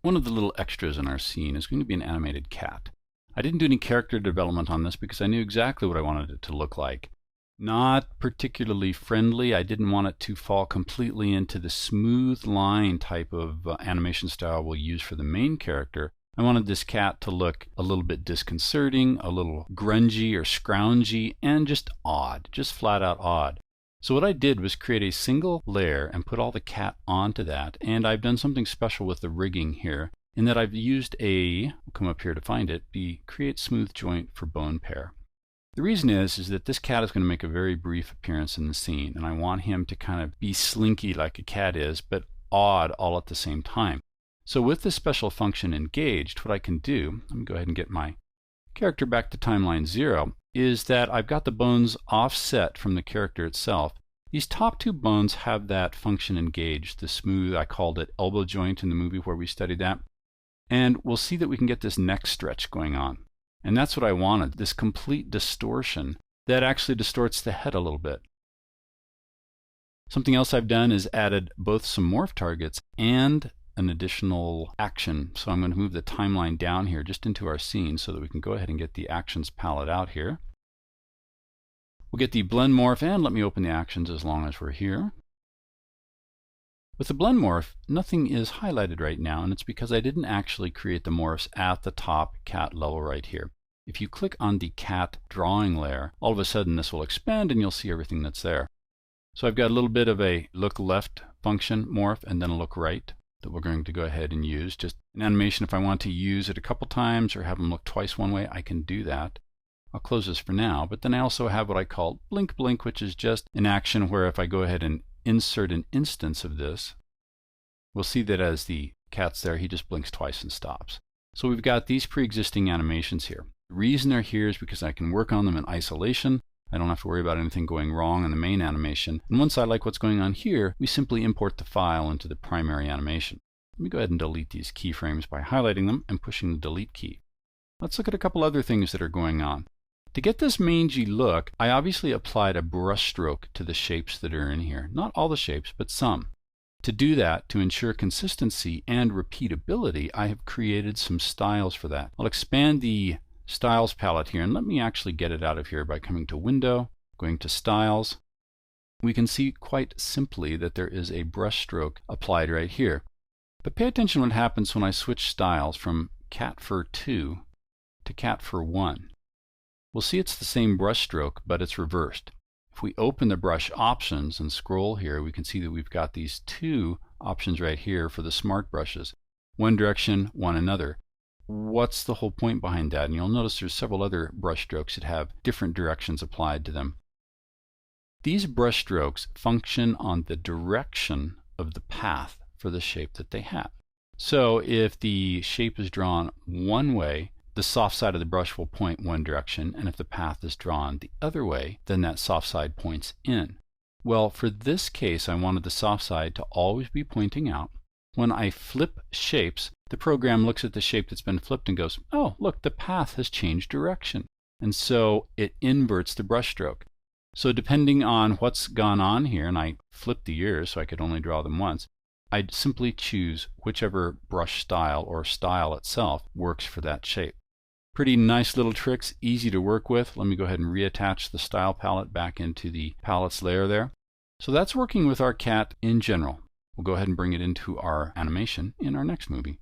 One of the little extras in our scene is going to be an animated cat. I didn't do any character development on this because I knew exactly what I wanted it to look like. Not particularly friendly. I didn't want it to fall completely into the smooth line type of animation style we'll use for the main character. I wanted this cat to look a little bit disconcerting, a little grungy or scroungy, and just odd, just flat out odd. So what I did was create a single layer and put all the cat onto that, and I've done something special with the rigging here in that I've used we'll come up here to find it, the Create Smooth Joint for Bone Pair. The reason is that this cat is going to make a very brief appearance in the scene, and I want him to kind of be slinky like a cat is, but odd all at the same time. So with this special function engaged, what I can do, let me go ahead and get my character back to timeline 0, is that I've got the bones offset from the character itself. These top two bones have that function engaged, the smooth, I called it elbow joint in the movie where we studied that. And we'll see that we can get this neck stretch going on. And that's what I wanted, this complete distortion that actually distorts the head a little bit. Something else I've done is added both some morph targets and an additional action. So I'm going to move the timeline down here just into our scene so that we can go ahead and get the actions palette out here. We'll get the blend morph, and let me open the actions as long as we're here. With the blend morph, nothing is highlighted right now, and it's because I didn't actually create the morphs at the top cat level right here. If you click on the cat drawing layer, all of a sudden this will expand and you'll see everything that's there. So I've got a little bit of a look left function morph and then a look right that we're going to go ahead and use. Just an animation, if I want to use it a couple times or have them look twice one way, I can do that. I'll close this for now, but then I also have what I call blink blink, which is just an action where if I go ahead and insert an instance of this, we'll see that as the cat's there, he just blinks twice and stops. So we've got these pre-existing animations here. The reason they're here is because I can work on them in isolation. I don't have to worry about anything going wrong in the main animation. And once I like what's going on here, we simply import the file into the primary animation. Let me go ahead and delete these keyframes by highlighting them and pushing the delete key. Let's look at a couple other things that are going on. To get this mangy look, I obviously applied a brush stroke to the shapes that are in here. Not all the shapes, but some. To do that, to ensure consistency and repeatability, I have created some styles for that. I'll expand the Styles palette here, and let me actually get it out of here by coming to Window, going to Styles. We can see quite simply that there is a brush stroke applied right here. But pay attention what happens when I switch styles from Cat Fur 2 to Cat Fur 1. We'll see it's the same brush stroke, but it's reversed. If we open the brush options and scroll here, we can see that we've got these two options right here for the smart brushes. One direction, one another. What's the whole point behind that? And you'll notice there's several other brush strokes that have different directions applied to them. These brush strokes function on the direction of the path for the shape that they have. So if the shape is drawn one way, the soft side of the brush will point one direction, and if the path is drawn the other way, then that soft side points in. Well, for this case, I wanted the soft side to always be pointing out. When I flip shapes, the program looks at the shape that's been flipped and goes, oh, look, the path has changed direction. And so it inverts the brush stroke. So depending on what's gone on here, and I flipped the ears so I could only draw them once, I'd simply choose whichever brush style or style itself works for that shape. Pretty nice little tricks, easy to work with. Let me go ahead and reattach the style palette back into the palettes layer there. So that's working with our cat in general. We'll go ahead and bring it into our animation in our next movie.